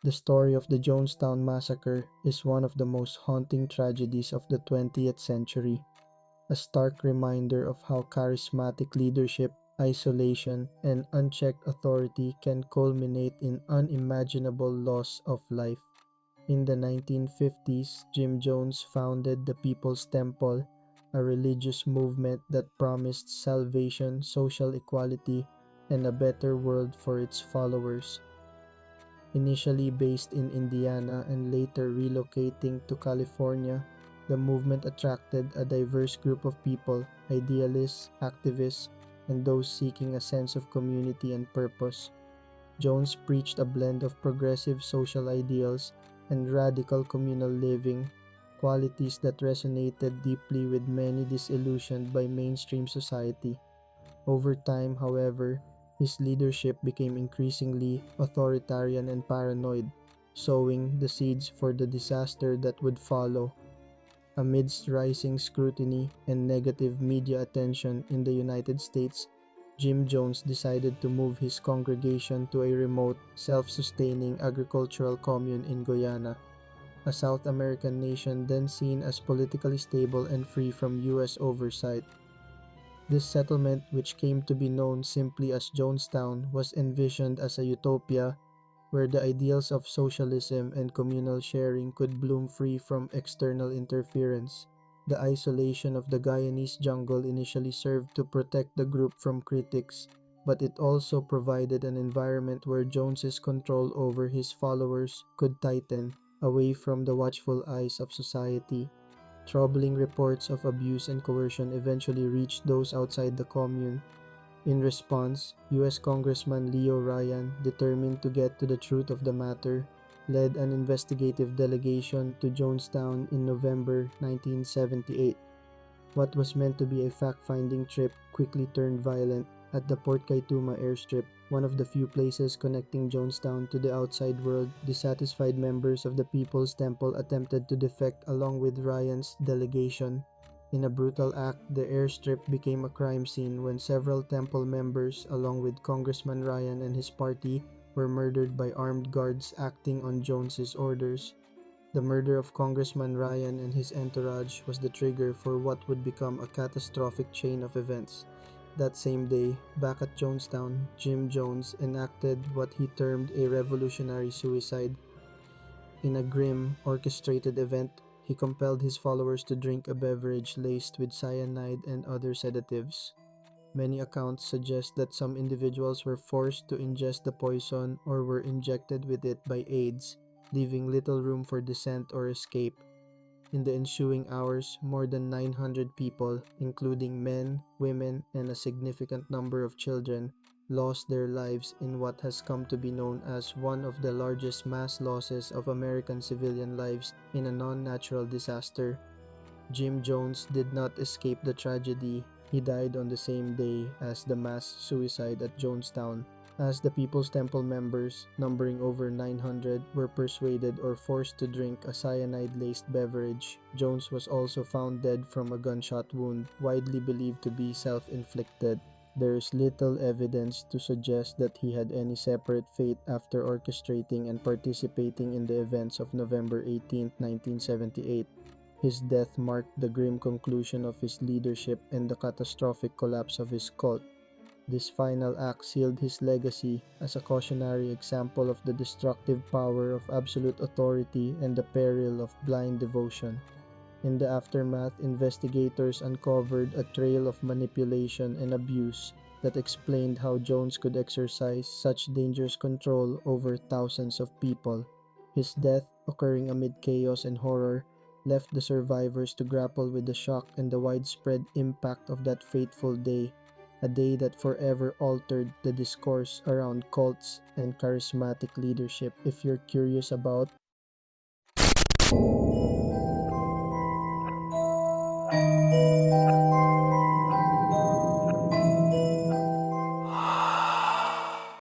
The story of the Jonestown Massacre is one of the most haunting tragedies of the 20th century, a stark reminder of how charismatic leadership, isolation, and unchecked authority can culminate in unimaginable loss of life. In the 1950s, Jim Jones founded the People's Temple, a religious movement that promised salvation, social equality, and a better world for its followers. Initially based in Indiana and later relocating to California, the movement attracted a diverse group of people, idealists, activists, and those seeking a sense of community and purpose. Jones preached a blend of progressive social ideals and radical communal living, qualities that resonated deeply with many disillusioned by mainstream society. Over time, however, his leadership became increasingly authoritarian and paranoid, sowing the seeds for the disaster that would follow. Amidst rising scrutiny and negative media attention in the United States, Jim Jones decided to move his congregation to a remote, self sustaining agricultural commune in Guyana, a South American nation then seen as politically stable and free from U.S. oversight. This settlement, which came to be known simply as Jonestown, was envisioned as a utopia where the ideals of socialism and communal sharing could bloom free from external interference. The isolation of the Guyanese jungle initially served to protect the group from critics, but it also provided an environment where Jones's control over his followers could tighten, away from the watchful eyes of society. Troubling reports of abuse and coercion eventually reached those outside the commune. In response, U.S. Congressman Leo Ryan, determined to get to the truth of the matter, led an investigative delegation to Jonestown in November 1978. What was meant to be a fact-finding trip quickly turned violent. At the Port Kaituma airstrip, one of the few places connecting Jonestown to the outside world, dissatisfied members of the People's Temple attempted to defect along with Ryan's delegation. In a brutal act, the airstrip became a crime scene when several temple members, along with Congressman Ryan and his party, were murdered by armed guards acting on Jones's orders. The murder of Congressman Ryan and his entourage was the trigger for what would become a catastrophic chain of events. That same day, back at Jonestown, Jim Jones enacted what he termed a revolutionary suicide. In a grim, orchestrated event, he compelled his followers to drink a beverage laced with cyanide and other sedatives. Many accounts suggest that some individuals were forced to ingest the poison or were injected with it by aides, leaving little room for dissent or escape. In the ensuing hours, more than 900 people, including men, women, and a significant number of children, lost their lives in what has come to be known as one of the largest mass losses of American civilian lives in a non-natural disaster. Jim Jones did not escape the tragedy. He died on the same day as the mass suicide at Jonestown. As the People's Temple members, numbering over 900, were persuaded or forced to drink a cyanide-laced beverage, Jones was also found dead from a gunshot wound, widely believed to be self-inflicted. There is little evidence to suggest that he had any separate fate after orchestrating and participating in the events of November 18, 1978. His death marked the grim conclusion of his leadership and the catastrophic collapse of his cult. This final act sealed his legacy as a cautionary example of the destructive power of absolute authority and the peril of blind devotion. In the aftermath, investigators uncovered a trail of manipulation and abuse that explained how Jones could exercise such dangerous control over thousands of people. His death, occurring amid chaos and horror, left the survivors to grapple with the shock and the widespread impact of that fateful day, a day that forever altered the discourse around cults and charismatic leadership. If you're curious about